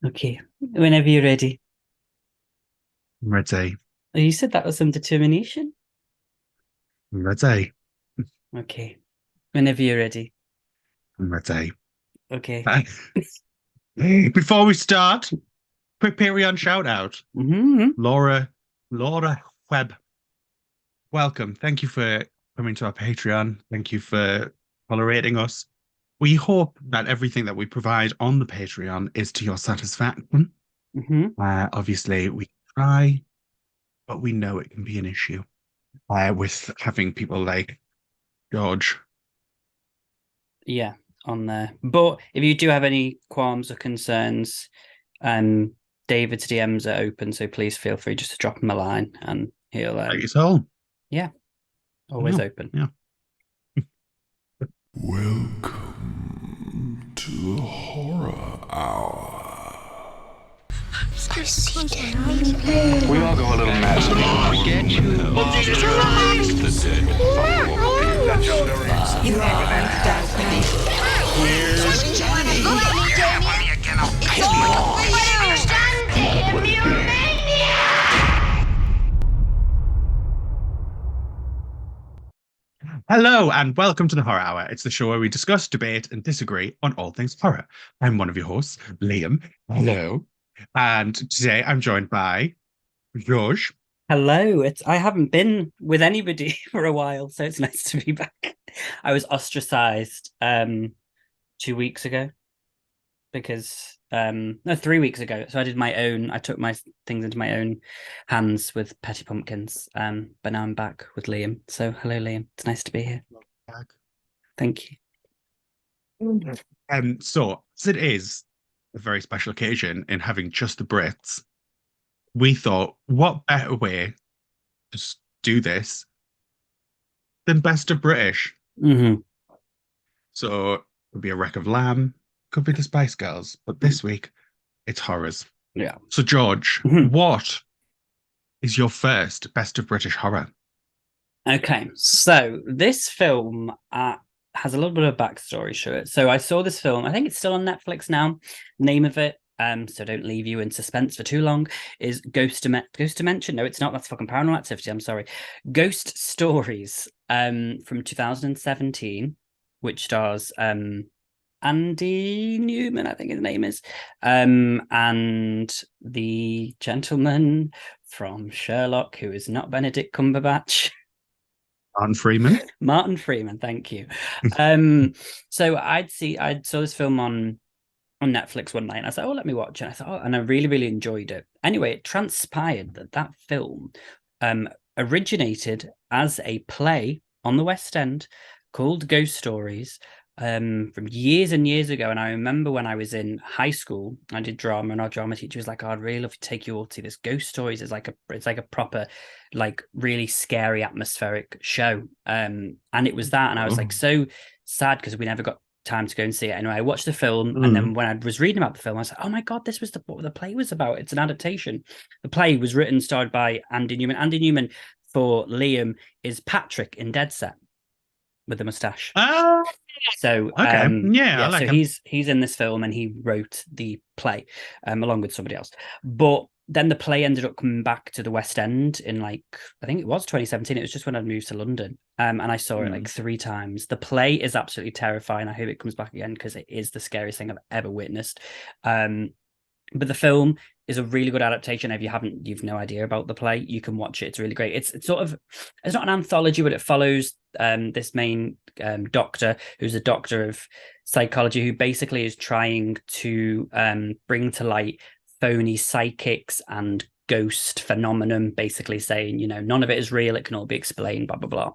Okay, whenever you're ready. I'm ready. Oh, you said that was some determination. I'm ready. Okay, whenever you're ready. I'm ready. Okay. Uh, Before we start, quick Patreon shout out. hmm Laura Webb. Welcome. Thank you for coming to our Patreon. Thank you for tolerating us. We hope that everything that we provide on the Patreon is to your satisfaction. hmm Obviously, we try, but we know it can be an issue with having people like George. Yeah, on there. But if you do have any qualms or concerns, David's DMs are open, so please feel free just to drop him a line and he'll Like it's all. yeah, always Yeah, open. yeah. Welcome to the Horror Hour. We all go a little mad sometimes. Get you. You are Here's Johnny. Hello and welcome to the Horror Hour. It's the show where we discuss, debate, and disagree on all things horror. I'm one of your hosts, Liam. Hello. And today I'm joined by George. Hello, I haven't been with anybody for a while, so it's nice to be back. I was ostracized 2 weeks ago because no, 3 weeks ago. So I took my things into my own hands with Petty Pumpkins. But now I'm back with Liam. So hello, Liam. It's nice to be here. Thank you. So, as it is a very special occasion in having just the Brits, we thought, what better way to do this than Best of British? hmm So, it could be a Wreck of Lamb, could be the Spice Girls, but this week it's horrors. Yeah. So, George, Mhm. what is your first Best of British horror? Okay, so this film has a little bit of backstory to it. So I saw this film. I think it's still on Netflix now. Name of it, so don't leave you in suspense for too long. Is Ghost Dimension? No, it's not. That's fucking Paranormal Activity. I'm sorry. Ghost Stories, from 2017, which stars Andy Newman, I think his name is, and the gentleman from Sherlock, who is not Benedict Cumberbatch. Martin Freeman. Martin Freeman, thank you. So I saw this film on Netflix one night, and I said, "Oh, let me watch it." And I thought, oh, and I really, really enjoyed it. Anyway, it transpired that that film originated as a play on the West End called Ghost Stories, from years and years ago. And I remember when I was in high school, I did drama, and our drama teacher was like, oh, I'd really love to take you all to this Ghost Stories. It's like a proper, like, really scary atmospheric show. And it was that, and I was like Oh. so sad because we never got time to go and see it. Anyway, I watched the film, and Mm. then when I was reading about the film, I was like, oh my god, this was what the play was about. It's an adaptation. The play was written, starred by Andy Newman. Andy Newman, for Liam, is Patrick in Dead Set with the mustache. Ah, So okay. Yeah, I yeah, so like him. he's in this film, and he wrote the play along with somebody else. But then the play ended up coming back to the West End in, like, I think it was 2017. It was just when I moved to London. And I saw it like Mm. 3 times. The play is absolutely terrifying. I hope it comes back again because it is the scariest thing I've ever witnessed. But the film is a really good adaptation. If you've no idea about the play, you can watch it. It's really great. It's sort of, it's not an anthology, but it follows this main doctor, who's a doctor of psychology, who basically is trying to bring to light phony psychics and ghost phenomenon, basically saying, none of it is real, it can all be explained, blah blah blah.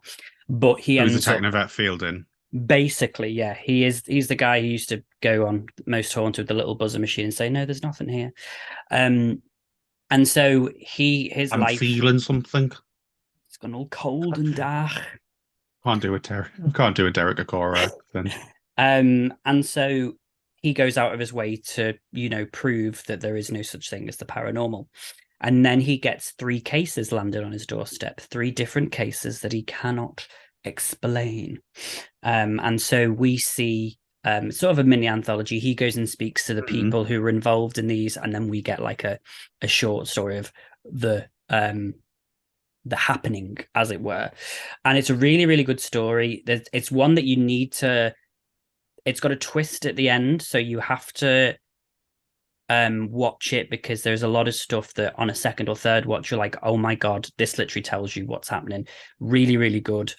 But he So he's ends attacking up, Yvette Fielding. basically, yeah, he's the guy who used to go on Most Haunted with the little buzzer machine and say, no, there's nothing here. Um, and so his I'm life, feeling something. it's gone all cold and dark. Can't do a Derek Acora accent. And so he goes out of his way to, prove that there is no such thing as the paranormal. And then he gets 3 cases landed on his doorstep, 3 different cases that he cannot explain. And so we see sort of a mini anthology. He goes and speaks to the people who were involved in these, and then we get like a short story of the happening, as it were. And it's a really, really good story. It's one that you need to. It's got a twist at the end, so you have to watch it, because there's a lot of stuff that on a second or third watch you're like, oh my god, this literally tells you what's happening. Really, really good.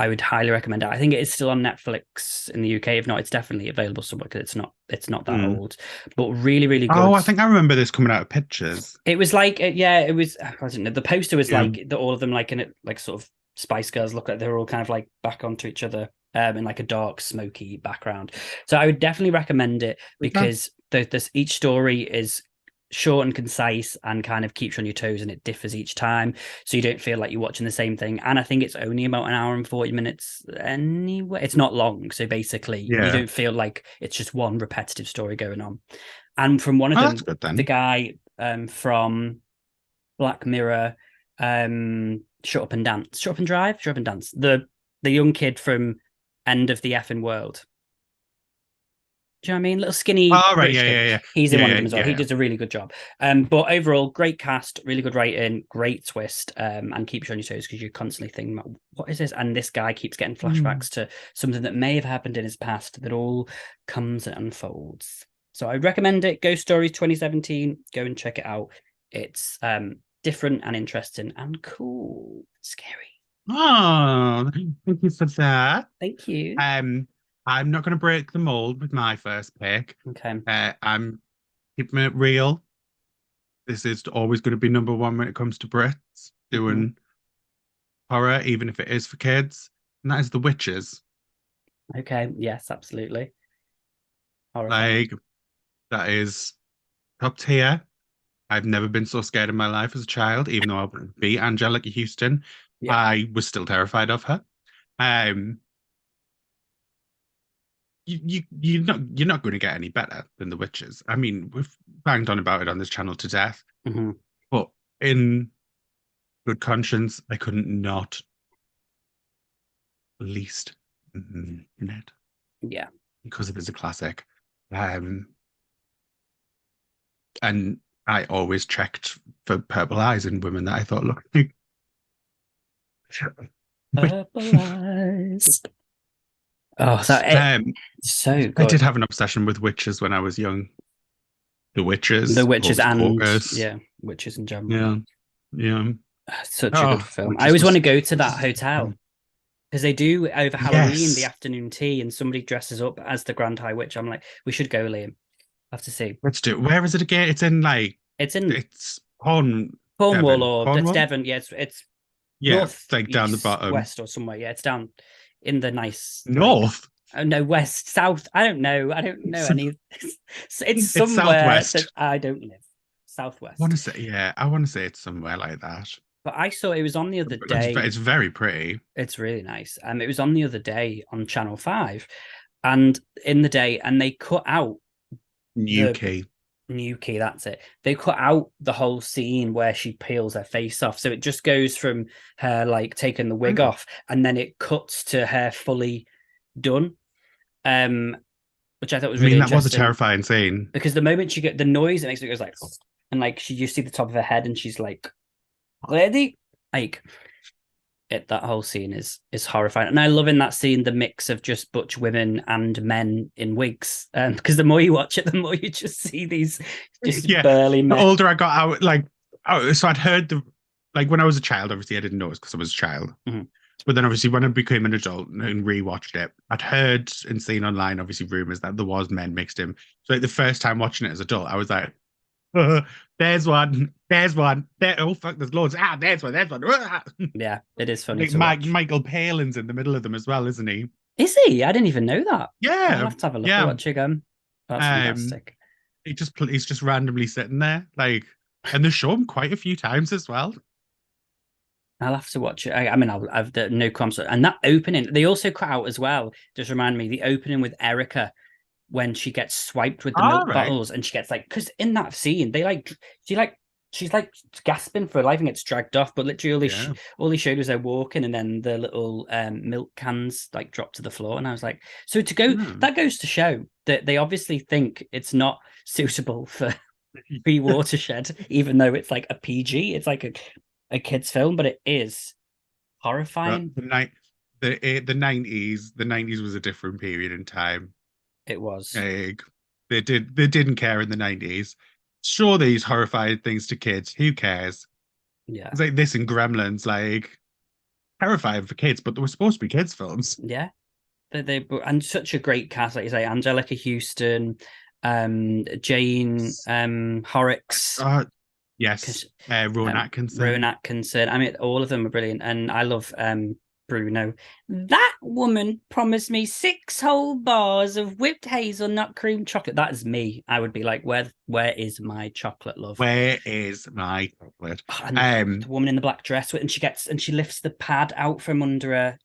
I would highly recommend it. I think it is still on Netflix in the UK. If not, it's definitely available somewhere, because it's not that old. But really, really good. Oh, I think I remember this coming out of pictures. It was like, it was. I don't know. The poster was like all of them, like in it, like sort of Spice Girls look like they're all kind of like back onto each other, in like a dark, smoky background. So I would definitely recommend it, because each story is short and concise and kind of keeps you on your toes, and it differs each time, so you don't feel like you're watching the same thing. And I think it's only about an hour and 40 minutes anyway. It's not long, so basically you don't feel like it's just one repetitive story going on. And from one of them, good, then. the guy from Black Mirror, Shut Up and Dance, Shut Up and Drive, Shut Up and Dance, the young kid from End of the Effing World. Do you know what I mean? Little skinny. Oh, right, British kid. yeah. He's in one of them as well. He does a really good job. But overall, great cast, really good writing, great twist, and keeps you on your toes, because you're constantly thinking about, what is this? And this guy keeps getting flashbacks to something that may have happened in his past that all comes and unfolds. So I recommend it. Ghost Stories 2017. Go and check it out. It's different and interesting and cool. Scary. Oh, thank you for that. Thank you. I'm not going to break the mold with my first pick. Okay. I'm keeping it real. This is always going to be number one when it comes to Brits doing horror, even if it is for kids. And that is The Witches. Okay. Yes, absolutely. Like, that is top tier. I've never been so scared in my life as a child, even though I beat Angelica Houston. Yeah. I was still terrified of her. You're not going to get any better than The Witches. I mean, we've banged on about it on this channel to death, but in good conscience, I couldn't not least in it. Yeah, because it is a classic. And I always checked for purple eyes in women that I thought looked like purple eyes. Oh, so good. I did have an obsession with witches when I was young. The Witches and Porkers. Witches in general. Yeah. Such a good film. I always want to go to that hotel, because they do over Halloween the afternoon tea, and somebody dresses up as the Grand High Witch. I'm like, we should go, Liam. I have to see. Let's do it. Where is it again? It's Cornwall, or it's Devon. Yeah, it's north, like down east, the bottom, west, or somewhere. Yeah, it's down in the nice north. Oh no, west, south. I don't know any. It's somewhere southwest. that I don't live. Southwest. I want to say it's somewhere like that. But I saw it was on the other day. It's very pretty. It's really nice. It was on the other day on Channel 5, and they cut out New Key, that's it. They cut out the whole scene where she peels her face off, so it just goes from her like taking the wig off, and then it cuts to her fully done, which I thought was really interesting. That was a terrifying scene, because the moment she get the noise, it makes it goes like, and like you see the top of her head, and she's like, ready, like that whole scene is horrifying. And I love in that scene the mix of just butch women and men in wigs, because the more you watch it, the more you just see these just burly men. The older I got out, so I'd heard when I was a child, obviously I didn't notice because I was a child. But then obviously when I became an adult and rewatched it, I'd heard and seen online obviously rumors that there was men mixed in. So like the first time watching it as an adult, I was like, there's one. Oh fuck, there's loads. There's one. Yeah, it is funny. Michael Palin's in the middle of them as well, isn't he? Is he? I didn't even know that. Yeah, I'll have to have a look at watch again. That's fantastic. He's just randomly sitting there, and they show him quite a few times as well. I'll have to watch it. I've no comments. And that opening, they also cut out as well. Just remind me, the opening with Erica when she gets swiped with the milk bottles, and she gets because in that scene she she's like gasping for life and gets dragged off, but literally Yeah. all he showed was her walking, and then the little milk cans like dropped to the floor, and I was like, so to go, that goes to show that they obviously think it's not suitable for pre-watershed, even though it's like a PG, it's like a kid's film, but it is horrifying. The 90s was a different period in time. It was. Like, they didn't care in the 90s. Show these horrifying things to kids. Who cares? Yeah. It's like this and Gremlins, like terrifying for kids, but they were supposed to be kids' films. Yeah. And such a great cast, like you say, Angelica Houston, Jane Horrocks. Yes. Rowan Atkinson. Rowan Atkinson. I mean, all of them are brilliant. And I love Bruno. That woman promised me 6 whole bars of whipped hazelnut cream chocolate. That is me. I would be like, where is my chocolate, love? Where is my chocolate? And the woman in the black dress, and she lifts the pad out from under her.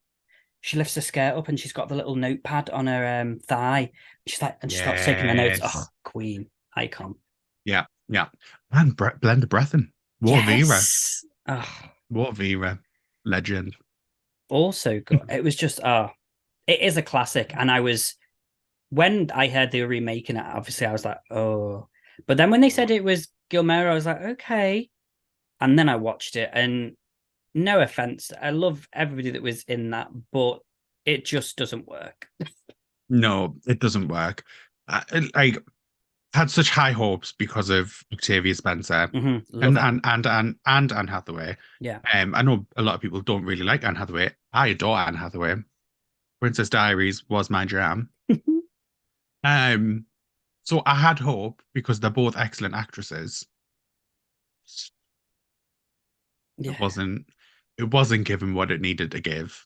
She lifts her skirt up, and she's got the little notepad on her thigh. She's like, and she starts taking her notes. Oh, queen, icon. Yeah. And Blender Breathen. What Vera? Oh. What Vera? Legend. Also good. It was just it is a classic. And when I heard they were remaking it, obviously I was like, oh. But then when they said it was Guillermo, I was like, okay. And then I watched it, and no offense, I love everybody that was in that, but it just doesn't work. No, it doesn't work. I had such high hopes because of Octavia Spencer and Anne Hathaway. Yeah. I know a lot of people don't really like Anne Hathaway. I adore Anne Hathaway. Princess Diaries was my jam. So I had hope because they're both excellent actresses. Yeah. It wasn't given what it needed to give.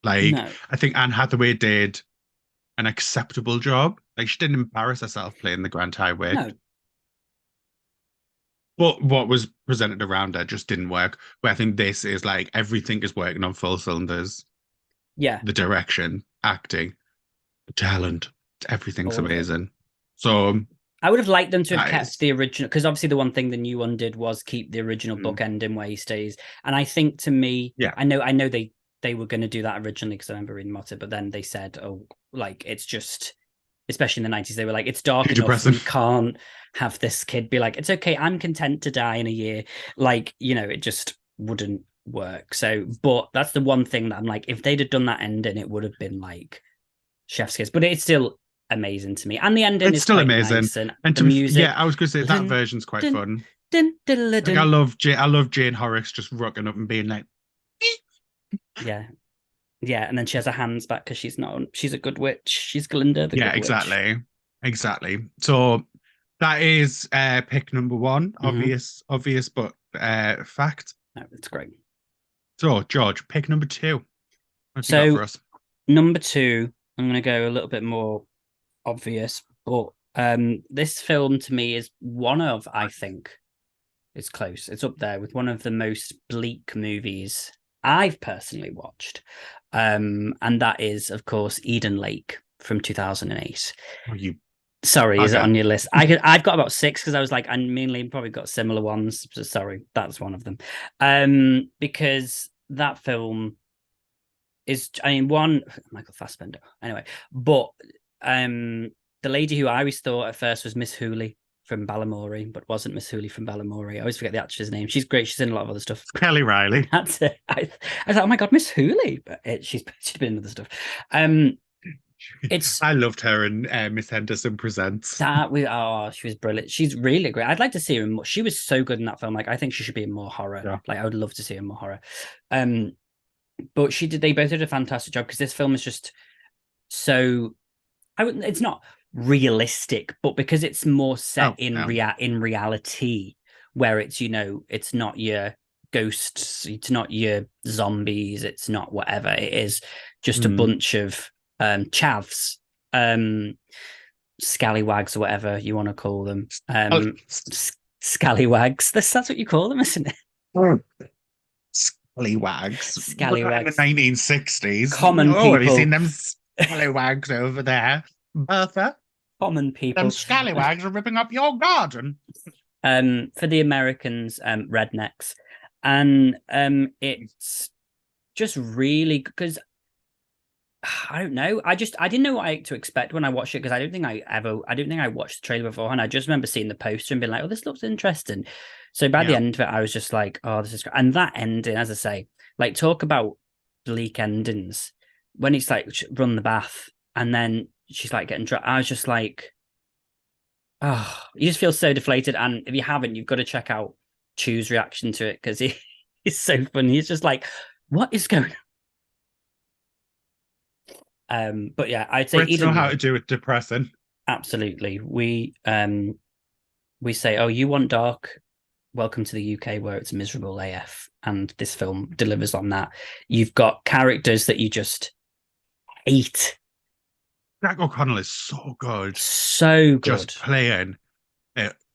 Like, no. I think Anne Hathaway did an acceptable job. Like, she didn't embarrass herself playing the Grand High Witch. No. But what was presented around her just didn't work. Where I think this is like everything is working on full cylinders. Yeah. The direction, acting, the talent, everything's amazing. So I would have liked them to have kept the original, because obviously the one thing the new one did was keep the original book ending where he stays. And I think, to me, I know they were going to do that originally, because I remember reading about it, but then they said, oh, like, it's just, especially in the 90s, they were like, it's dark enough, we can't have this kid be like, it's okay, I'm content to die in a year. Like, it just wouldn't work. So, but that's the one thing that I'm like, if they'd have done that ending, it would have been like chef's kiss. But it's still amazing to me, and the ending is still amazing, nice, and to the music. I was going to say that version's quite fun. Like, I love Jane Horrocks just rocking up and being like, yeah, and then she has her hands back because she's a good witch. She's Glinda, the good witch. Exactly. So that is pick number 1. Obvious, but fact. No, it's great. So George, pick number 2. What you got for us? Number 2, I'm going to go a little bit more obvious, but this film to me is one of, I think, it's close, it's up there with one of the most bleak movies I've personally watched, and that is, of course, Eden Lake from 2008. Sorry, is it on your list? I've got about 6 because I was like, I mainly probably got similar ones, so sorry, that's one of them, because that film is, one, Michael Fassbender anyway, but the lady who I always thought at first was Miss Hooley from Balamory, but wasn't Miss Hooley from Balamory. I always forget the actress's name. She's great. She's in a lot of other stuff. Kelly Riley. That's it. I was like, oh my God, Miss Hooley. But she's been in other stuff. I loved her in Miss Henderson Presents. She was brilliant. She's really great. I'd like to see her in more. She was so good in that film. Like, I think she should be in more horror. Yeah. Like, I would love to see her in more horror. But they both did a fantastic job, because this film is just so, it's not realistic, but because it's more set in reality, where it's, it's not your ghosts, it's not your zombies, it's not whatever. It is just a bunch of chavs, scallywags, or whatever you want to call them. Scallywags. That's what you call them, isn't it? Scallywags. Scallywags. In the 1960s. Common people. Have you seen them scallywags over there, Bertha? Common people. Them scallywags are ripping up your garden. for the Americans, rednecks, and it's just really because I don't know. I didn't know what to expect when I watched it because I don't think I watched the trailer beforehand. I just remember seeing the poster and being like, "Oh, this looks interesting." So by the end of it, I was just like, "Oh, this is great." And that ending, as I say, like talk about bleak endings when it's like run the bath and then she's like getting drunk. I was just like, "Oh," you just feel so deflated. And if you haven't, you've got to check out Chew's reaction to it because he's so funny. He's just like, "What is going?" But yeah, I'd say Brits know Eden how Lake, to do it depressing. absolutely. We say, "Oh, you want dark? Welcome to the UK where it's miserable AF." And this film delivers on that. You've got characters that you just hate. Jack O'Connell is so good. So good. Just playing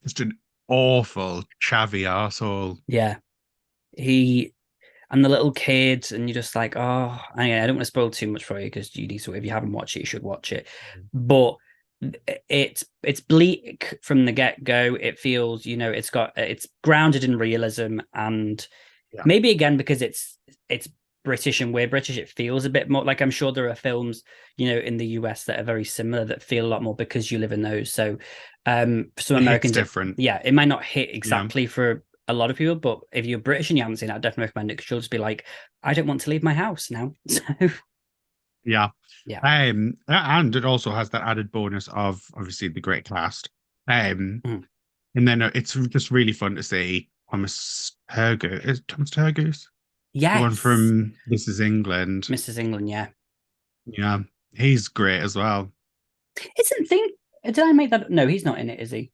just an awful chavvy arsehole. Yeah. He and the little kids, and you're just like, oh, I don't want to spoil too much for you because you need to. If you haven't watched it, you should watch it. But it's bleak from the get-go. It feels, it's grounded in realism, and maybe again because it's British and we're British, it feels a bit more like, I'm sure there are films, in the US that are very similar that feel a lot more because you live in those. So for some Americans, different. It might not hit exactly for a lot of people, but if you're British and you haven't seen it, I'd definitely recommend it because you'll just be like, I don't want to leave my house now. So yeah. Yeah. And it also has that added bonus of obviously the great cast. And then it's just really fun to see Thomas Turgoose. Is Thomas Turgoose? Yes. The one from Mrs. England. Mrs. England, yeah. Yeah. He's great as well. Did I make that? No, he's not in it, is he?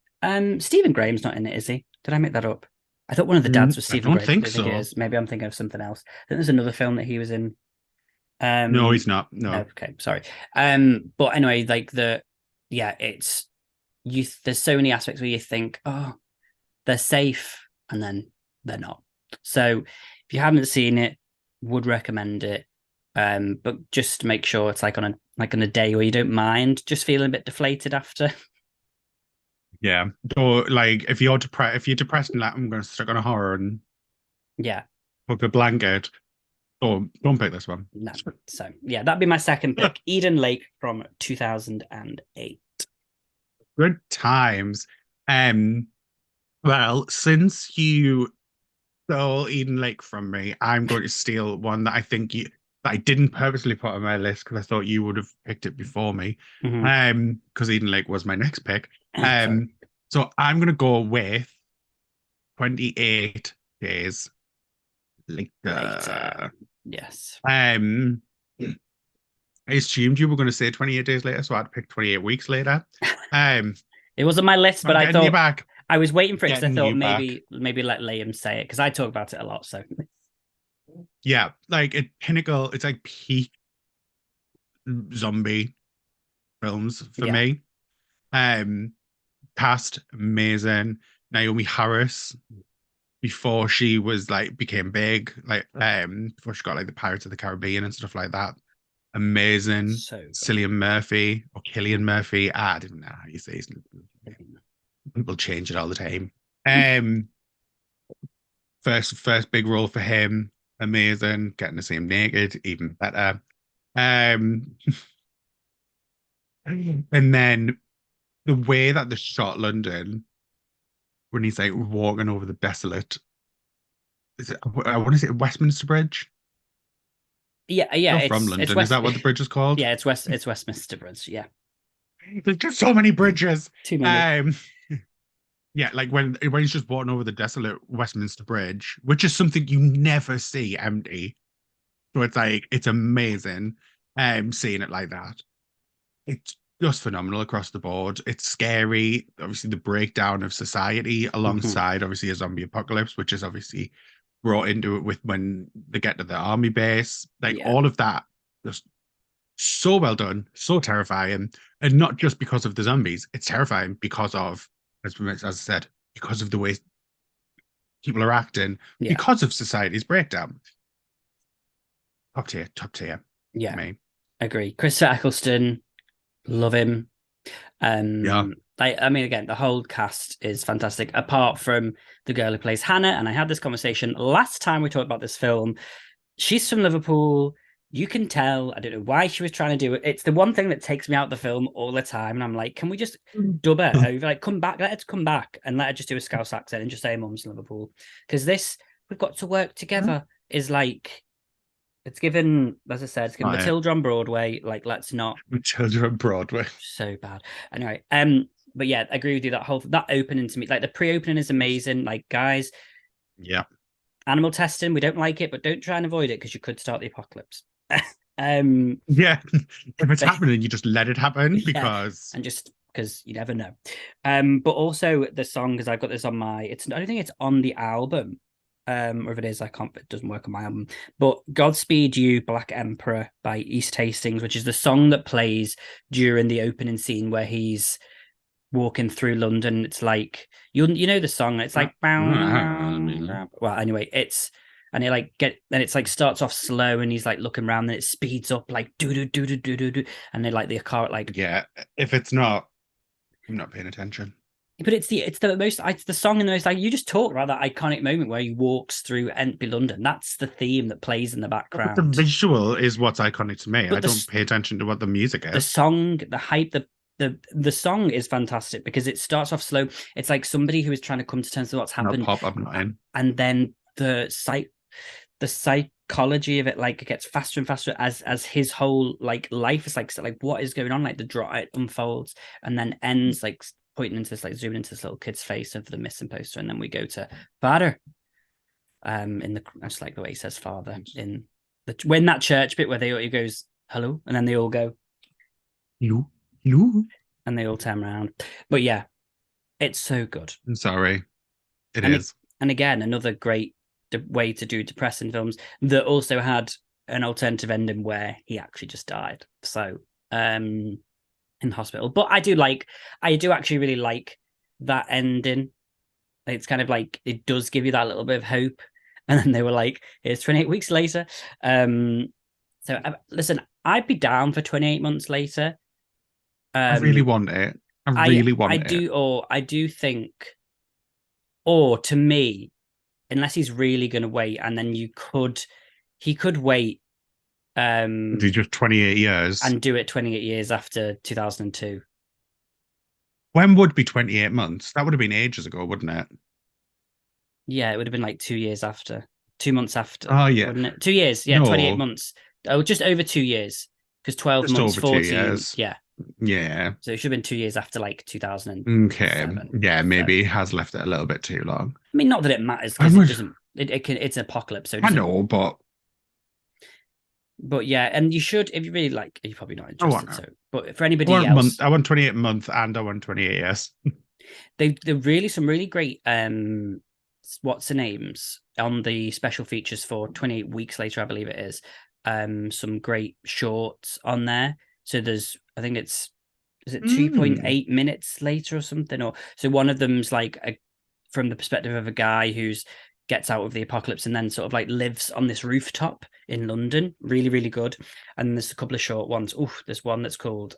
Stephen Graham's not in it, is he? Did I make that up? I thought one of the dads was Stephen Graham. I don't think so. It is. Maybe I'm thinking of something else. I think there's another film that he was in. No, he's not. No. Okay, sorry. But anyway, it's there's so many aspects where you think, oh, they're safe, and then they're not. So if you haven't seen it, would recommend it. But just make sure it's like on a day where you don't mind just feeling a bit deflated after. Yeah. Or like if you're depressed and like, I'm going to stick on a horror and book a blanket. Oh, don't pick this one. No. So yeah, that'd be my second pick. Eden Lake from 2008. Good times. Well, since you stole Eden Lake from me, I'm going to steal one that I think that I didn't purposely put on my list because I thought you would have picked it before me. Because Eden Lake was my next pick. So I'm going to go with 28 Days Later. Yes. I assumed you were going to say 28 Days Later, so I'd pick 28 Weeks Later. It wasn't my list, but I thought I was waiting for it because I thought maybe let Liam say it because I talk about it a lot. So yeah, like it's like peak zombie films for me. Cast amazing. Naomi Harris before she was became big, before she got the Pirates of the Caribbean and stuff like that. Amazing. So Cillian Murphy or Killian Murphy. I don't know how you say his name. People change it all the time. First big role for him. Amazing. Getting to see him naked, even better. And then the way that they shot London when he's walking over the desolate, I want to say Westminster Bridge. Yeah. You're from London. Is that what the bridge is called? Yeah, it's Westminster Bridge. Yeah. There's just so many bridges. Too many. Yeah, when he's just walking over the desolate Westminster Bridge, which is something you never see empty. So it's amazing seeing it like that. It's just phenomenal across the board. It's scary. Obviously, the breakdown of society alongside obviously a zombie apocalypse, which is obviously brought into it with when they get to the army base. All of that, just so well done, so terrifying. And not just because of the zombies. It's terrifying because of, as I said, because of the way people are acting, because of society's breakdown. Top tier. Yeah, me. Agree. Christopher Eccleston, love him. I mean, again, the whole cast is fantastic, apart from the girl who plays Hannah. And I had this conversation last time we talked about this film. She's from Liverpool. You can tell. I don't know why she was trying to do it. It's the one thing that takes me out of the film all the time. And I'm like, can we just dub her over? Like, come back. Let her come back and let her just do a Scouse accent and just say Mum's Liverpool. Because this, we've got to work together, is like, it's given, as I said, it's given Matilda on Broadway. Like, let's not. Matilda on Broadway. So bad. Anyway, but yeah, I agree with you. That opening to me, like the pre-opening is amazing. Like, guys, yeah, animal testing, we don't like it, but don't try and avoid it because you could start the apocalypse. Yeah, if it's happening, you just let it happen because and just because you never know. But also the song, because I've got this on my, I don't think it's on the album. Or if it is, it doesn't work on my album. But Godspeed You, Black Emperor by East Hastings, which is the song that plays during the opening scene where he's walking through London. It's like you know the song. It's like well, anyway, and it's like starts off slow and he's like looking around and it speeds up like do do do do do do do, and they like the car like if it's not, I'm not paying attention. But it's the song in the most, like, you just talked about that iconic moment where he walks through Entby London. That's the theme that plays in the background. But the visual is what's iconic to me. I don't pay attention to what the music is. The song, the hype, the song is fantastic because it starts off slow. It's like somebody who is trying to come to terms with what's happened. Pop up line. And then the psychology of it, like, it gets faster and faster as his whole like life is like what is going on, like the draw it unfolds and then ends like pointing into this, like zooming into this little kid's face of the missing poster, and then we go to father. In the, I just like the way he says father in when that church bit where he goes hello, and then they all go hello, and they all turn around. But yeah, it's so good. I'm sorry, it is. And again, another great way to do depressing films that also had an alternative ending where he actually just died. So in hospital. But I do actually really like that ending. It's kind of like, it does give you that little bit of hope. And then they were like, here's 28 weeks later. So listen, I'd be down for 28 months later. I really want it. I do think, or to me, unless he's really going to wait, and then he could wait. Do just 28 years and do it 28 years after 2002. When would be 28 months? That would have been ages ago, wouldn't it? Yeah, it would have been like 2 years after, 2 months after. Oh yeah, wouldn't it? 2 years. Yeah, no. 28 months. Oh, just over 2 years, because 12 just months, 14 years. Yeah. So it should have been 2 years after like 2000. Okay. Yeah, maybe has left it a little bit too long. I mean, not that it matters because it doesn't. It's an apocalypse. So I know, But yeah, and you should, if you really like, you're probably not interested. So, but for anybody else, I want 28 months and I want 28 years. They're really some really great what's the names on the special features for 28 weeks later, I believe it is. Some great shorts on there. So there's, I think is it 2.8 minutes later or something? Or so one of them's like from the perspective of a guy who's gets out of the apocalypse and then sort of like lives on this rooftop in London. Really, really good. And there's a couple of short ones. There's one that's called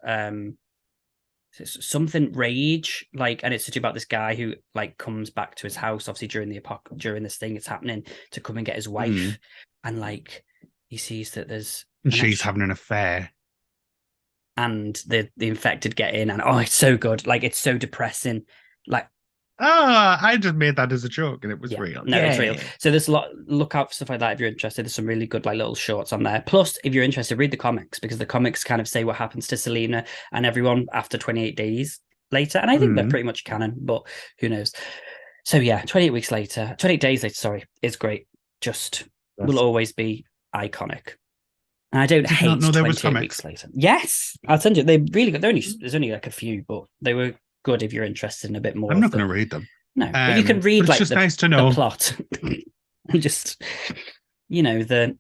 something Rage, like, and it's to do about this guy who like comes back to his house obviously during this thing it's happening to come and get his wife, and like he sees that there's she's having an affair and the infected get in, and it's so good. Like, it's so depressing. Like, I just made that as a joke and it was real. No, it's real. So there's a lot, look out for stuff like that if you're interested. There's some really good like little shorts on there. Plus, if you're interested, read the comics, because the comics kind of say what happens to Selena and everyone after 28 days later. And I think they're pretty much canon, but who knows? So yeah, 28 days later, sorry, is great. Just will always be iconic. And I don't hate 28 weeks later. Yes, I'll send you. They're really good. There's only like a few, but they were good if you're interested in a bit more. I'm not going to read them. No, but you can read like just nice to know the plot. And just, you know, the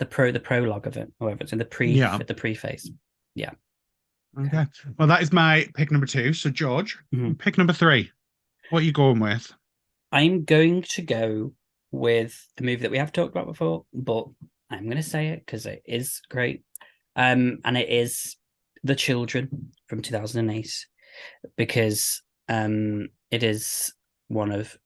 prologue of it, or whatever it's in the preface. Yeah. Okay. Well, that is my pick number 2. So George, pick number 3. What are you going with? I'm going to go with the movie that we have talked about before, but I'm going to say it because it is great. And it is The Children from 2008. because it is one of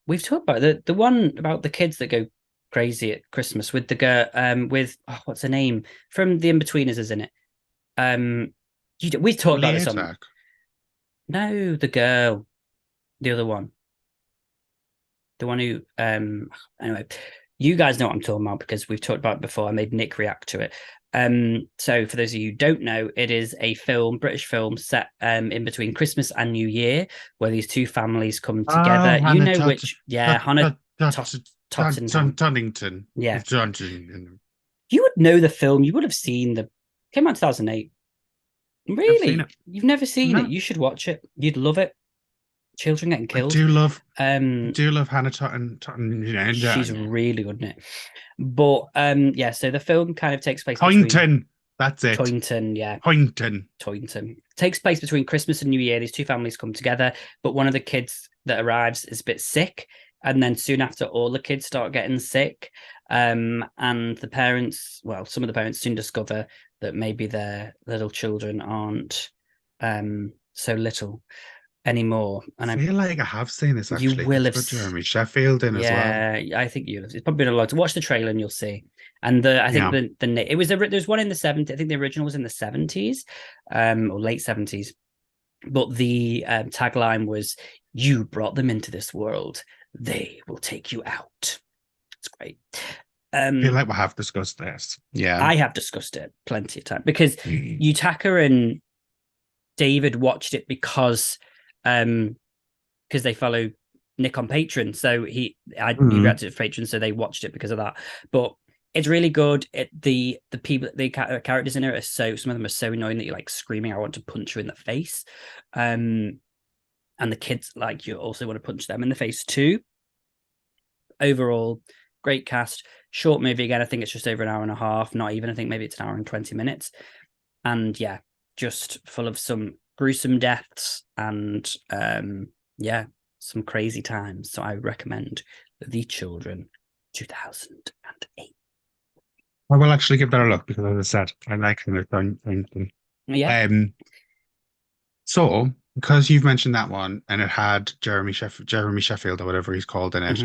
we've talked about the one about the kids that go crazy at Christmas with the girl with what's her name from The Inbetweeners is in it. We've talked about this on no the girl, the other one, the one who anyway, you guys know what I'm talking about because we've talked about it before. I made Nick react to it. So for those of you who don't know, it is a film, British film set in between Christmas and New Year, where these two families come together. You know which, yeah, Hannah Tottenham. Tonnington. Yeah. Tonnington. You would know the film. You would have seen came out in 2008. Really? You've never seen it? You should watch it. You'd love it. Children getting killed. I do love Hannah Tottenham. She's really good in it. But yeah, so the film kind of takes place Toynton. That's it. Toynton, yeah. Toynton. Takes place between Christmas and New Year. These two families come together, but one of the kids that arrives is a bit sick. And then soon after, all the kids start getting sick. And the parents, well, some of the parents soon discover that maybe their little children aren't so little anymore. And I feel like I have seen this actually. You will have Jeremy Sheffield in as well. Yeah, I think it's probably been a lot to watch the trailer and you'll see. And I think there's one in the 70s. I think the original was in the 70s, or late 70s. But the tagline was, "You brought them into this world. They will take you out." It's great. I feel like we have discussed this. Yeah, I have discussed it plenty of time because Utaka and David watched it because they follow Nick on Patreon. So he reacted to Patreon, so they watched it because of that. But it's really good. The characters in it are some of them are so annoying that you're like screaming, "I want to punch you in the face." And the kids, like, you also want to punch them in the face too. Overall, great cast. Short movie again. I think it's just over an hour and a half. Not even. I think maybe it's an hour and 20 minutes. And yeah, just full of some gruesome deaths and some crazy times. So I recommend The Children, 2008. I will actually give that a look because, as I said, I like them. Yeah. So because you've mentioned that one and it had Jeremy Sheffield or whatever he's called in it,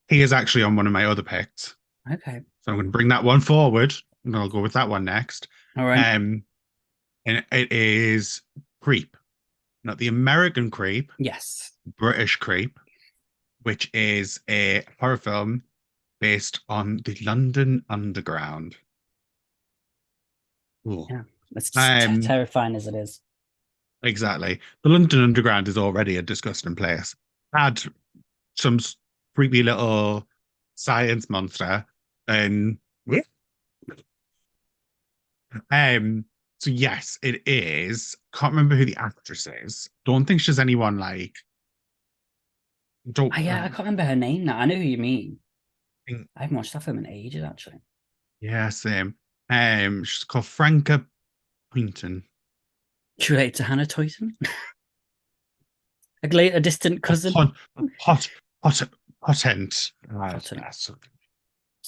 he is actually on one of my other picks. Okay. So I'm going to bring that one forward and I'll go with that one next. All right. And it is Creep, not the American Creep. Yes. British Creep, which is a horror film based on the London Underground. Ooh. Yeah, it's just terrifying as it is. Exactly. The London Underground is already a disgusting place. Had some creepy little science monster and so yes, it is. Can't remember who the actress is. Don't think she's anyone like. I can't remember her name now. I know who you mean. I haven't watched that film in ages, actually. Yeah, same. She's called Franca Poynton. She related to Hannah Toyton? A distant cousin? Potent.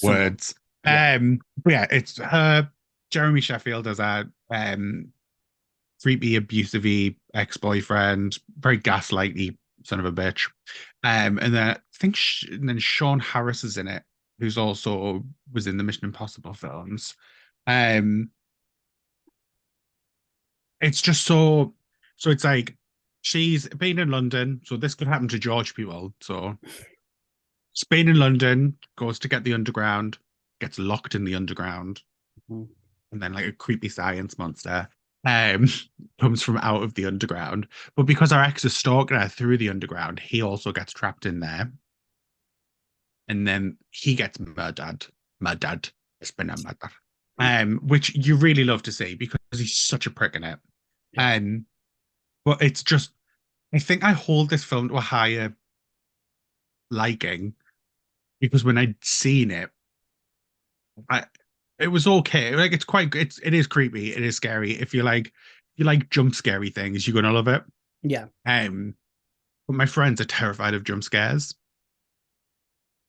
Words. Yeah. But yeah, it's her. Jeremy Sheffield as a creepy, abusive ex-boyfriend, very gaslighty son of a bitch. And then I think then Sean Harris is in it, who's also was in the Mission Impossible films. It's just so it's like she's been in London, so this could happen to George people. So she's been in London, goes to get the underground, gets locked in the underground. And then like a creepy science monster comes from out of the underground. But because our ex is stalking her through the underground, he also gets trapped in there. And then he gets murdered. It's been a murder. Which you really love to see because he's such a prick in it. But it's just, I think I hold this film to a higher liking because when I'd seen it, it was okay. Like it is creepy. It is scary. If you like jump scary things, you're gonna love it. Yeah. But my friends are terrified of jump scares.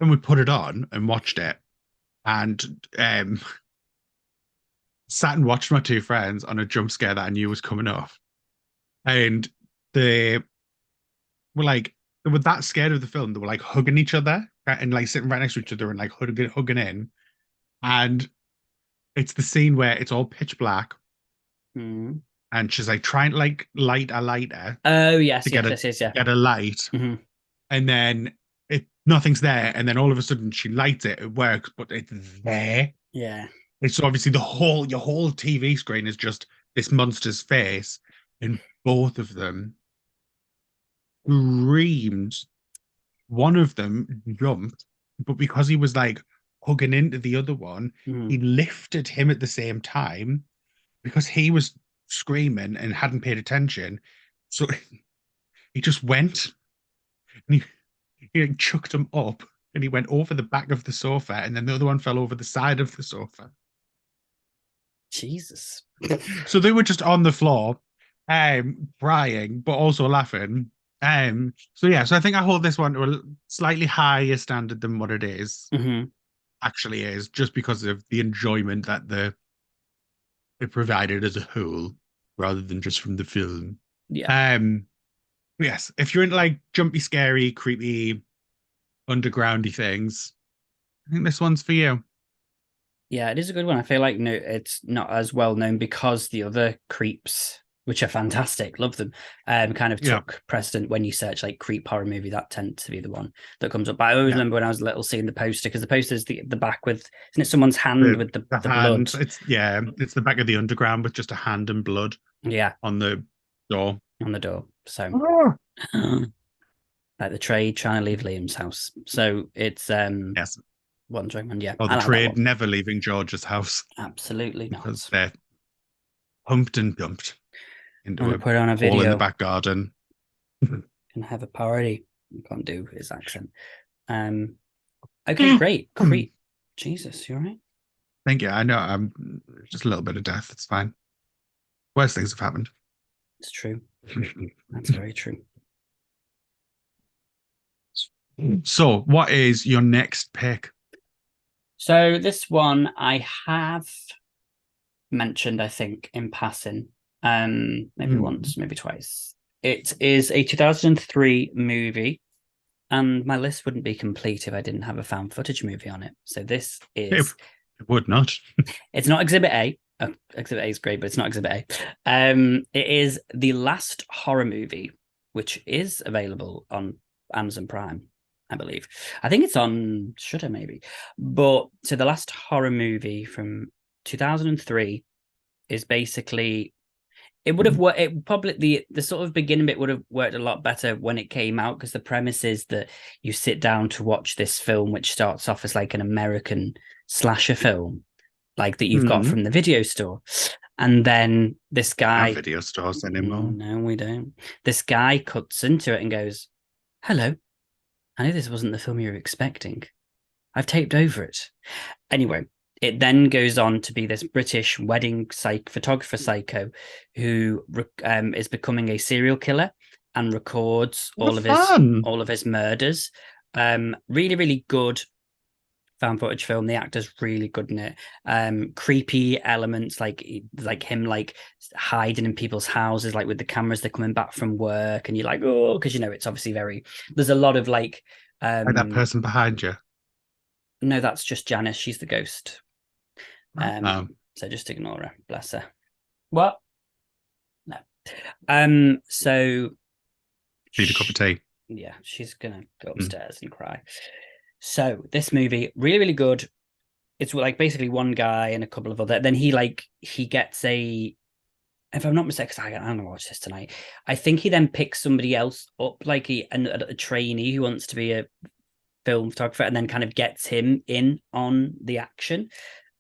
And we put it on and watched it, and sat and watched my two friends on a jump scare that I knew was coming up. And they were like they were that scared of the film. They were like hugging each other and like sitting right next to each other and like hugging in. And it's the scene where it's all pitch black Mm. and she's like trying to like light a lighter Oh yes, to yeah. get a light. Mhm. And then nothing's there. And then all of a sudden she lights it. It works, but it's there. Yeah. It's obviously your whole TV screen is just this monster's face, and both of them screamed. One of them jumped, but because he was like hugging into the other one, Mhm. he lifted him at the same time because he was screaming and hadn't paid attention. So he just went and he like, chucked him up and he went over the back of the sofa, and then the other one fell over the side of the sofa. Jesus. So they were just on the floor, crying, but also laughing. So yeah, so I think I hold this one to a slightly higher standard than what it is Mhm. actually is, just because of the enjoyment that it provided as a whole, rather than just from the film. Yeah. Yes, if you're into like jumpy, scary, creepy, undergroundy things, I think this one's for you. Yeah, it is a good one. I feel like no, it's not as well known because the other creeps, which are fantastic, love them, kind of Yeah. took precedent when you search like creep horror movie. That tends to be the one that comes up. But I always Yeah. remember when I was little seeing the poster, because the poster is the back with, isn't it someone's hand with the hand. blood? It's the back of the underground with just a hand and blood Yeah, on the door. on the door. So Oh. like the trade trying to leave Liam's house. So it's Yes. one one. Yeah, Or I the like that trade one. never leaving George's house Absolutely because not. they're humped and dumped I'm into gonna a put it on a hole in the video back garden. and have a party. You can't do his accent. Okay, great. Creep. Jesus, you all right? Thank you. I know I'm just a little bit of death. It's fine. Worse things have happened. It's true. That's very true. So, what is your next pick? So this one I have mentioned, I think, in passing. Maybe once, maybe twice. It is a 2003 movie, and my list wouldn't be complete if I didn't have a found footage movie on it. So this is It would not. it's not Exhibit A. Exhibit A is great, but it's not Exhibit A. It is the last horror movie, which is available on Amazon Prime, I believe. I think it's on Shudder, maybe. But so the last horror movie from 2003 is basically, it would have worked. It probably the sort of beginning bit would have worked a lot better when it came out, because the premise is that you sit down to watch this film, which starts off as like an American slasher film, like that you've got from the video store, and then this guy, Video stores anymore. no, we don't. This guy cuts into it and goes, "Hello, I know this wasn't the film you were expecting. I've taped over it." Anyway, it then goes on to be this British wedding photographer psycho who is becoming a serial killer and records all of his murders. Really, really good found footage film. The actor's really good in it. Creepy elements like him like hiding in people's houses, like with the cameras, they're coming back from work, and you're like, oh, because it's obviously there's a lot of like that person behind you. No, that's just Janice. She's the ghost. So just ignore her. Bless her. What? No. So Need a cup of tea. Yeah, she's gonna go upstairs and cry. So this movie, really, really good. It's like basically one guy and a couple of other. Then he gets a. If I'm not mistaken, because I'm gonna watch this tonight. I think he then picks somebody else up, like a trainee who wants to be a film photographer, and then kind of gets him in on the action.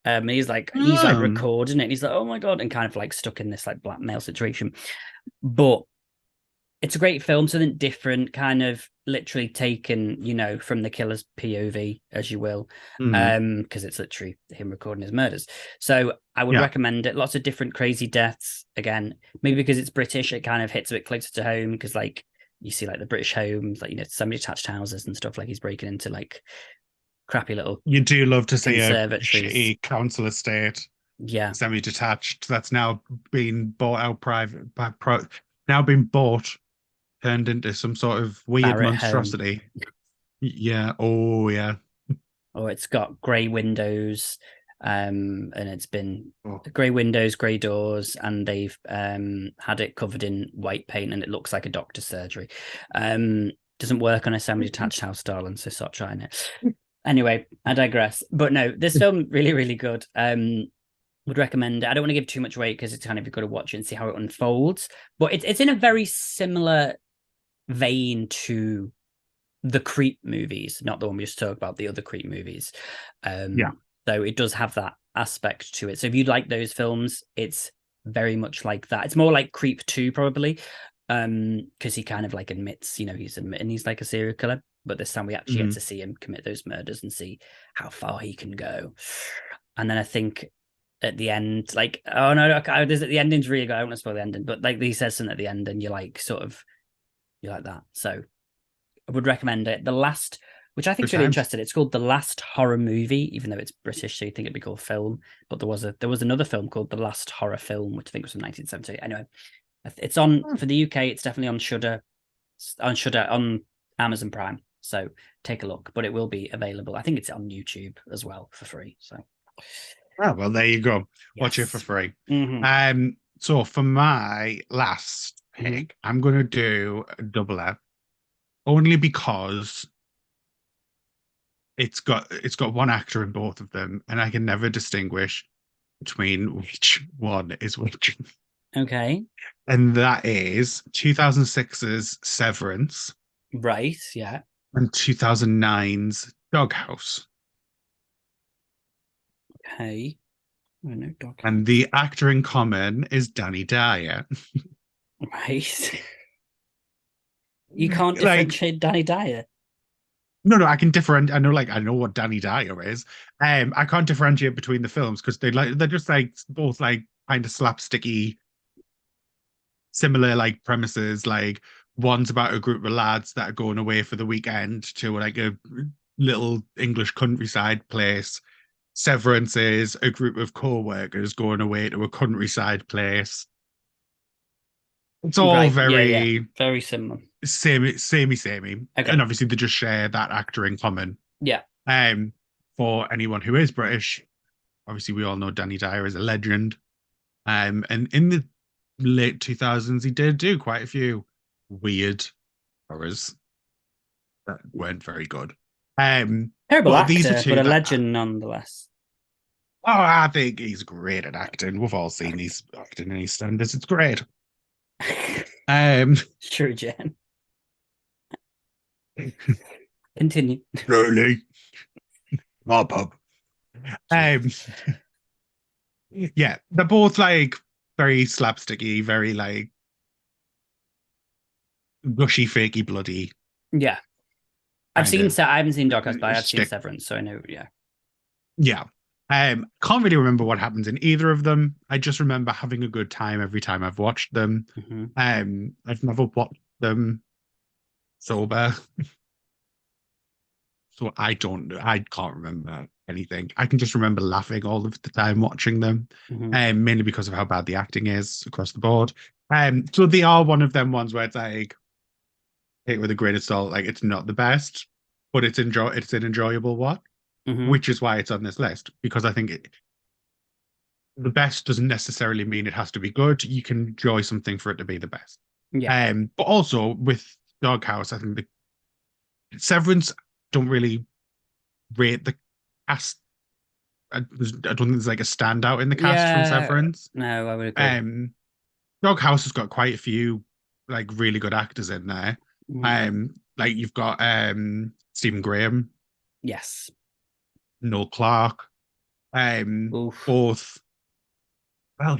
And he's like recording it. And he's like, oh my God, and kind of like stuck in this like blackmail situation. But it's a great film, something different, kind of literally taken, from the killer's POV, as you will, because it's literally him recording his murders. So I would recommend it. Lots of different crazy deaths. Again, maybe because it's British, it kind of hits a bit closer to home, because like you see like the British homes, like semi-detached houses and stuff. Like he's breaking into like crappy little. You do love to see a shitty council estate, semi-detached, that's now been bought out now been bought turned into some sort of weird Barrett home. monstrosity. Yeah. Oh, yeah. Or it's got grey windows, and it's been Oh. grey windows, grey doors, and they've had it covered in white paint, and it looks like a doctor's surgery. Doesn't work on a semi-detached house, darling, so stop trying it. Anyway, I digress. But no, this film really, really good. Would recommend it. I don't want to give too much away because it's kind of you've got to watch it and see how it unfolds. But it's in a very similar vein to the Creep movies, not the one we just talked about, the other Creep movies. Yeah. So it does have that aspect to it. So if you like those films, it's very much like that. It's more like Creep 2 probably, because he kind of like admits, he's admitting he's like a serial killer. But this time we actually get to see him commit those murders and see how far he can go. And then I think at the end, like, oh no, the ending's really good. I don't want to spoil the ending, but like he says something at the end, and you're like, you like that. So I would recommend it. The Last, which I think is really interesting. It's called The Last Horror Movie, even though it's British, so you think it'd be called film. But there was another film called The Last Horror Film, which I think was from 1978. Anyway, it's on for the UK. It's definitely on Shudder, on Amazon Prime. So take a look, but it will be available. I think it's on YouTube as well for free. So, oh well, there you go. Watch it for free. Mm-hmm. So for my last pick, I'm gonna do a double F, only because it's got one actor in both of them, and I can never distinguish between which one is which. Okay. And that is 2006's Severance. Right. Yeah. And 2009's Doghouse. Okay. Oh, no, Doghouse. And the actor in common is Danny Dyer. Right. You can't differentiate Danny Dyer. No, I can differentiate. I know what Danny Dyer is. I can't differentiate between the films because they're just like both like kind of slapsticky, similar like premises. Like one's about a group of lads that are going away for the weekend to like a little English countryside place. Severance is a group of co-workers going away to a countryside place. It's all very very similar. Samey. Okay. And obviously they just share that actor in common. Yeah. For anyone who is British, obviously we all know Danny Dyer is a legend. And in the late 2000s, he did do quite a few weird horrors that weren't very good. Terrible actor, but a legend nonetheless. Oh, I think he's great at acting. We've all seen these acting in his standards. It's great. Sure, Jen. Continue. Really? My pub. Yeah, they're both like very slapsticky, very like gushy, fakey, bloody. Yeah. I haven't seen Doghouse, but I have seen Severance, so I know, yeah. Yeah. Can't really remember what happens in either of them. I just remember having a good time every time I've watched them. I've never watched them sober. So I can't remember anything. I can just remember laughing all of the time watching them, mainly because of how bad the acting is across the board. So they are one of them ones where it's like, take it with a grain of salt, like it's not the best, but it's an enjoyable one, which is why it's on this list, because I think the best doesn't necessarily mean it has to be good. You can enjoy something for it to be the best. Yeah. But also with Doghouse, I think the Severance don't really rate the cast. I don't think there's like a standout in the cast from Severance. No, I would agree. Doghouse has got quite a few like really good actors in there. Like you've got Stephen Graham. Yes. Noel Clarke. Both. Well,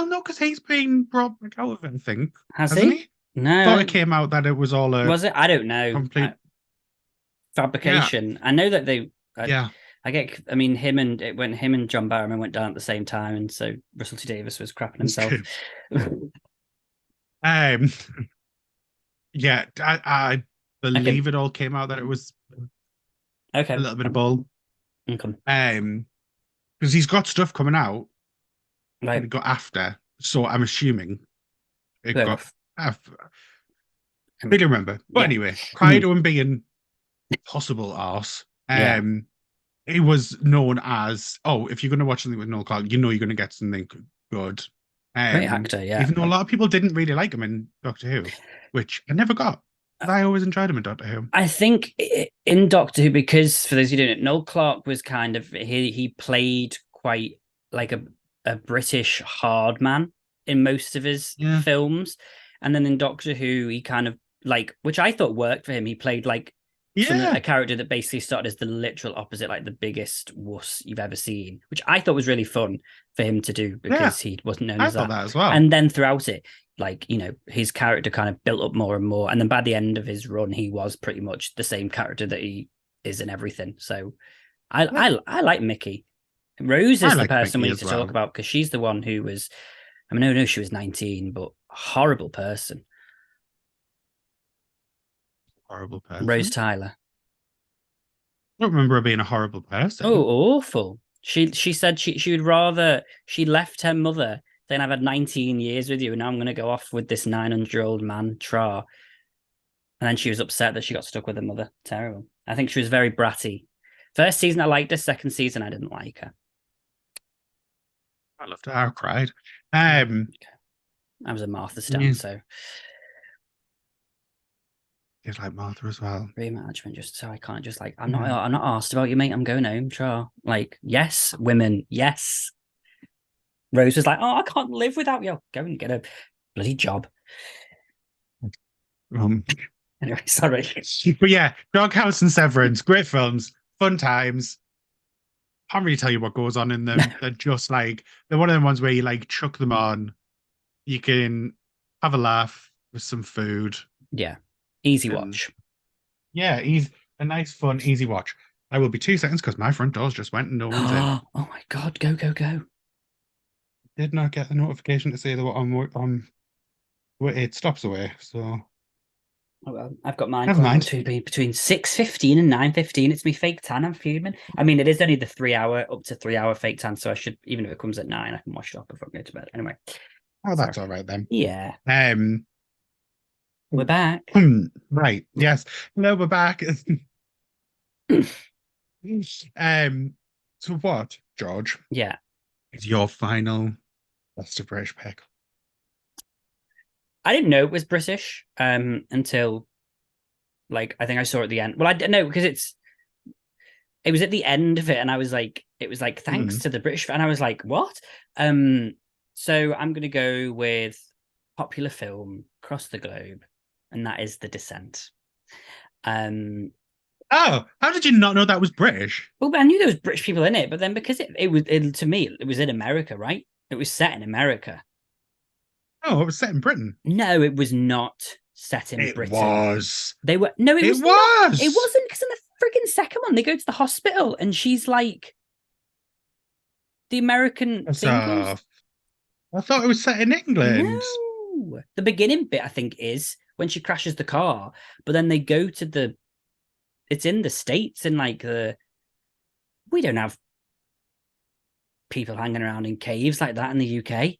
no, because he's been brought back out of it, I think. Hasn't he? No. I thought it came out that it was all a... Was it? I don't know. Complete... fabrication. Yeah. I know that they... yeah. Him and John Barrowman went down at the same time, and so Russell T Davies was crapping himself. Yeah, I believe it all came out that it was a little bit of bull. Okay. Because he's got stuff coming out that he got after, so I'm assuming it got after. really remember. But Yeah. anyway, prior to him being possible arse, Yeah. he was known as, if you're going to watch something with Noel Clarke, you know you're going to get something good. Great actor, yeah. Even though a lot of people didn't really like him in Doctor Who, which I never got. But I always enjoyed him in Doctor Who. I think in Doctor Who, because for those who don't know, Noel Clarke was kind of he played quite like a British hard man in most of his films, and then in Doctor Who, he kind of like, which I thought worked for him. He played like a character that basically started as the literal opposite, like the biggest wuss you've ever seen, which I thought was really fun for him to do because he wasn't known as I thought that as well. And then throughout it, like, you know, his character kind of built up more and more. And then by the end of his run, he was pretty much the same character that he is in everything. So I like Mickey. Rose is the person we need to talk about because she's the one who was, I mean, I know she was 19, but horrible person. Horrible person. Rose Tyler. I don't remember her being a horrible person. Oh, awful. She said she would rather, she left her mother saying, I've had 19 years with you and now I'm going to go off with this 900-year-old man, Tra. And then she was upset that she got stuck with her mother. Terrible. I think she was very bratty. First season, I liked her. Second season, I didn't like her. I loved her. I cried. I was a Martha stan, so. It's like Martha as well. Remanagement, just so I can't just like, I'm not asked about you, mate. I'm going home, Tra. Like, yes, women, yes. Rose was like, oh, I can't live without you. Go and get a bloody job. Anyway, sorry. But yeah, Doghouse and Severance, great films, fun times. Can't really tell you what goes on in them. They're just like, they're one of them ones where you like chuck them on. You can have a laugh with some food. Yeah. Easy watch. Yeah, a nice, fun, easy watch. I will be 2 seconds because my front doors just went and no one's in. Oh my God, go. Did not get the notification to say they were on 8 stops away, so... Oh, well, I've got mine. Never mind. To be between 6:15 and 9:15. It's me fake tan. I'm fuming. I mean, it is only the 3 hour, up to 3 hour fake tan, so I should, even if it comes at 9, I can wash it up before I go to bed. Anyway. Oh, that's all right then. Yeah. We're back. Right. Yes. No, we're back. So what, George? Yeah. Is your final best of British pick? I didn't know it was British until, like, I think I saw it at the end. Well, I didn't know because it was at the end of it, and I was like, it was like, thanks to the British, and I was like, what? So I'm gonna go with popular film across the globe, and that is The Descent. Oh, how did you not know that was British? Well, I knew there was British people in it, but then because to me, it was in America, right? It was set in America. Oh, it was set in Britain. No, it was not set in Britain. It was. They were. No, it was. Was. It wasn't, because in the friggin' second one, they go to the hospital and she's like, the American thing goes. I thought it was set in England. No. The beginning bit, I think, is when she crashes the car, but then they go to it's in the States, in like we don't have people hanging around in caves like that in the UK.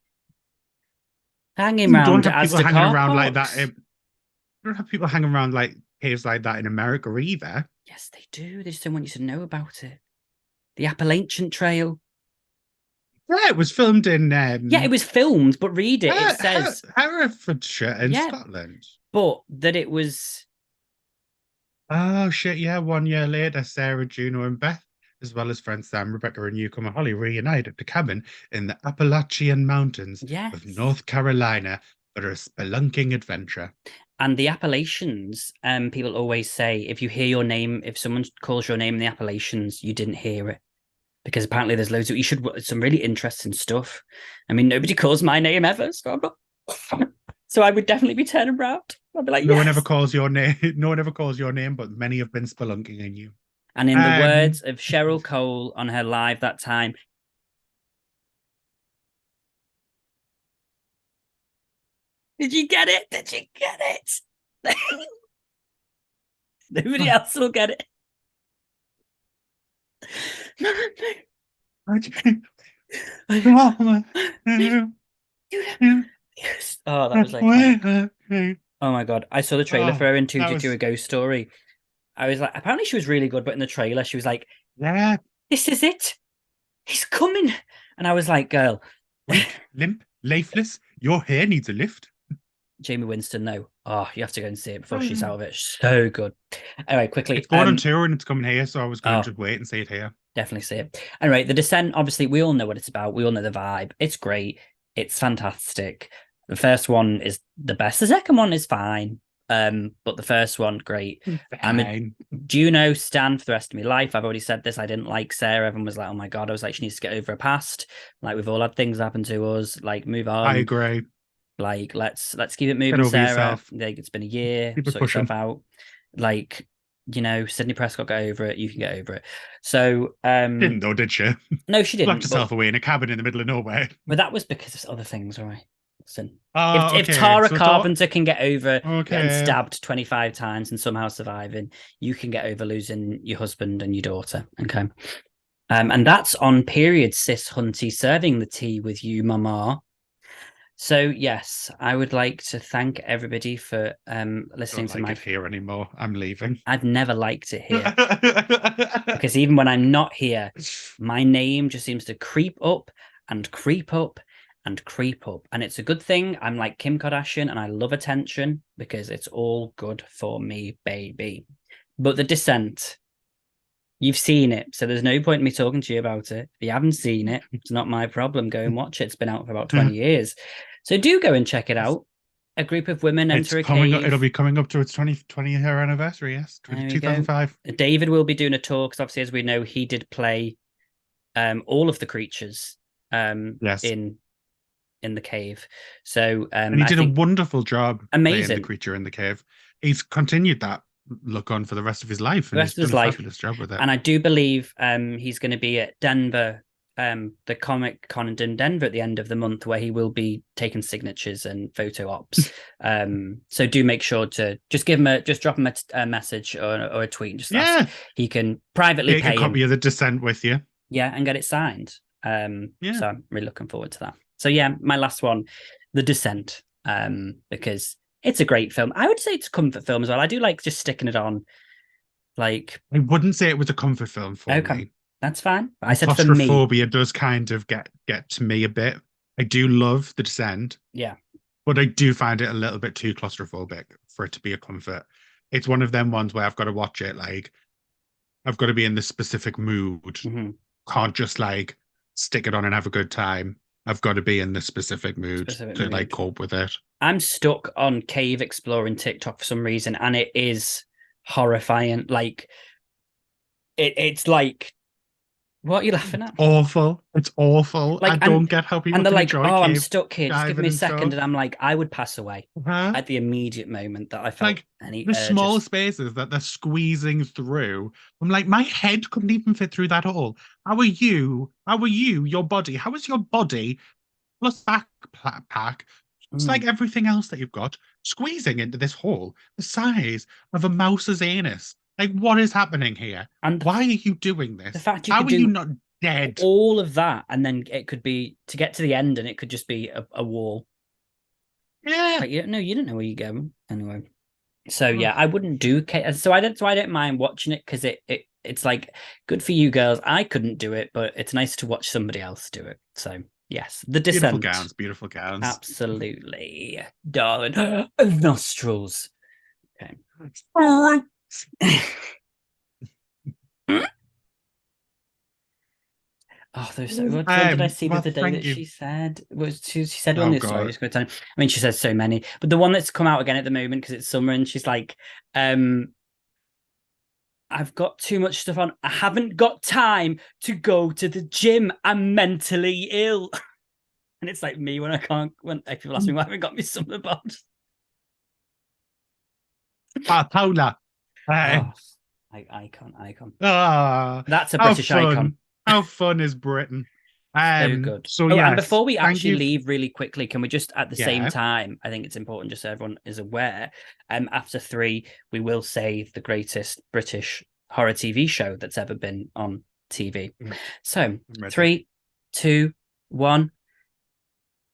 Hanging around as the car around like that. You don't have people hanging around like caves like that in America either. Yes, they do. They just don't want you to know about it. The Appalachian Trail. Yeah, it was filmed in. Yeah, it was filmed, but read it. It says Herefordshire in Scotland. But that it was. Oh shit! Yeah, 1 year later, Sarah, Juno, and Beth, as well as friends Sam, Rebecca, and newcomer Holly, reunited at the cabin in the Appalachian Mountains of North Carolina for a spelunking adventure. And the Appalachians, people always say, if you hear your name, if someone calls your name in the Appalachians, you didn't hear it. Because apparently there's loads of, some really interesting stuff. I mean, nobody calls my name ever, so I'm not. So I would definitely be turning around. I'd be like, no one ever calls your name. No one ever calls your name, but many have been spelunking in you. And in the words of Cheryl Cole on her live that time, did you get it? Did you get it? Nobody else will get it. Oh, that was like, Oh my God. I saw the trailer Oh, for her in that 222 A Ghost Story. I was like, apparently she was really good, but in the trailer, she was like, Yeah. this is it. He's coming. And I was like, girl. Weak, limp, lifeless. Your hair needs a lift. Jamie Winston, no. Oh, you have to go and see it before she's out of it. So good. Anyway, quickly. It's going on tour and it's coming here, so I was going Oh. to just wait and see it here. Definitely see it. Anyway, The Descent, obviously, we all know what it's about. We all know the vibe. It's great. It's fantastic. The first one is the best. The second one is fine. But the first one, great. I'm a Fine. Juno stan for the rest of my life. I've already said this. I didn't like Sarah. Everyone was like, oh my God. I was like, she needs to get over her past. Like, we've all had things happen to us. Like, move on. I agree. Like, let's keep it moving, Get over Sarah. yourself. Like, it's been a year. Keep it Sort yourself pushing. out. Like, you know, Sydney Prescott got over it. You can get over it. So, Didn't though, did she? no, she didn't. Locked herself away in a cabin in the middle of nowhere. But that was because of other things, all right? Listen, Oh, if okay. Tara So Carpenter can get over getting Okay. stabbed 25 times and somehow surviving, you can get over losing your husband and your daughter. Okay. And that's on period, sis Hunty, serving the tea with you, mama. So yes, I would like to thank everybody for listening Don't like to it here anymore. I'm leaving. I've never liked it here because even when I'm not here, my name just seems to creep up and creep up and creep up. And it's a good thing. I'm like Kim Kardashian and I love attention because it's all good for me, baby. But The Descent, you've seen it. So there's no point in me talking to you about it. If you haven't seen it, it's not my problem. Go and watch it. It's been out for about 20 years. So do go and check it out. A group of women enter a cave. It'll be coming up to its 20-year anniversary, yes. There we 2005. David will be doing a tour because obviously, as we know, he did play all of the creatures Yes. in the cave. So And he did a wonderful job playing amazing the creature in the cave. He's continued that look on for the rest of his life, and the rest he's of his done a life. fabulous job with it. And I do believe he's going to be at Denver, the Comic Con in Denver at the end of the month, where he will be taking signatures and photo ops. So do make sure to just drop him a message or a tweet and just ask. He can privately Take pay a copy him. of The Descent with you. Yeah, and get it signed. So I'm really looking forward to that. So yeah, my last one, The Descent, because it's a great film. I would say it's a comfort film as well. I do like just sticking it on. Like, I wouldn't say it was a comfort film for me. That's fine. I said for me. Claustrophobia does kind of get to me a bit. I do love The Descent. Yeah. But I do find it a little bit too claustrophobic for it to be a comfort. It's one of them ones where I've got to watch it, like, I've got to be in this specific mood. Mm-hmm. Can't just, like, stick it on and have a good time. I've got to be in this specific mood to like cope with it. I'm stuck on cave exploring TikTok for some reason, and it is horrifying. Like, it's like, what are you laughing at? Awful. It's awful. Like, I don't get how people and they're like, enjoy oh, I'm cave stuck here. Just give me a second. stuff. And I'm like, I would pass away at the immediate moment that I felt like any the urges. small spaces that they're squeezing through. I'm like, my head couldn't even fit through that hole. How are you? Your body? How is your body plus backpack? It's like everything else that you've got squeezing into this hole the size of a mouse's anus. Like, what is happening here? And why are you doing this? The fact How are you not dead? All of that, and then it could be to get to the end, and it could just be a wall. Yeah. Like, no, you don't know where you're going anyway. So yeah, I wouldn't do. So I don't mind watching it because it's like good for you girls. I couldn't do it, but it's nice to watch somebody else do it. So yes, The Descent. Beautiful gowns. Absolutely, darling. Nostrils. Okay. Oh, there's so what did I see the other day that she said? She said on this story. I mean, she says so many, but the one that's come out again at the moment because it's summer, and she's like, I've got too much stuff on. I haven't got time to go to the gym. I'm mentally ill. And it's like me when people ask me why I haven't got me summer bod. Paula. Icon. That's a British icon. How fun is Britain? So good. So yes, and before we actually leave really quickly, can we just at the same time, I think it's important just so everyone is aware, after 3, we will say the greatest British horror TV show that's ever been on TV. So 3, 2, 1.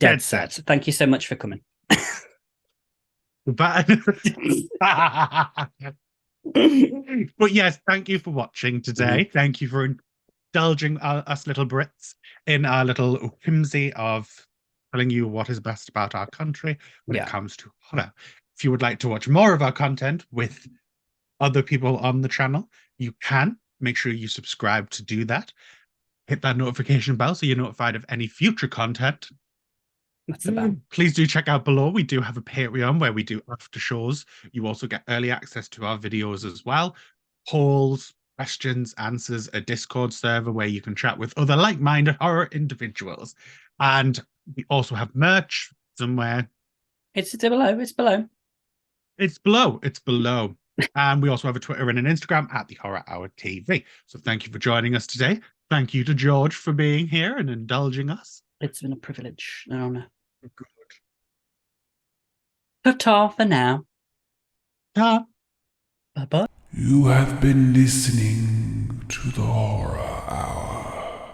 Dead set. Thank you so much for coming. But but yes, thank you for watching today. Thank you for indulging us little Brits in our little whimsy of telling you what is best about our country when it comes to horror. If you would like to watch more of our content with other people on the channel, you can. Make sure you subscribe to do that. Hit that notification bell so you're notified of any future content. That's about. Please do check out below. We do have a Patreon where we do after shows. You also get early access to our videos as well. Polls, questions, answers, a Discord server where you can chat with other like-minded horror individuals. And we also have merch somewhere. It's below. It's below. It's below. It's below. And we also have a Twitter and an Instagram at the Horror Hour TV. So thank you for joining us today. Thank you to George for being here and indulging us. It's been a privilege and honor. Good. Ta-ta for now. Ta. Bye-bye. You have been listening to the Horror Hour.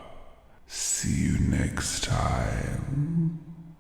See you next time.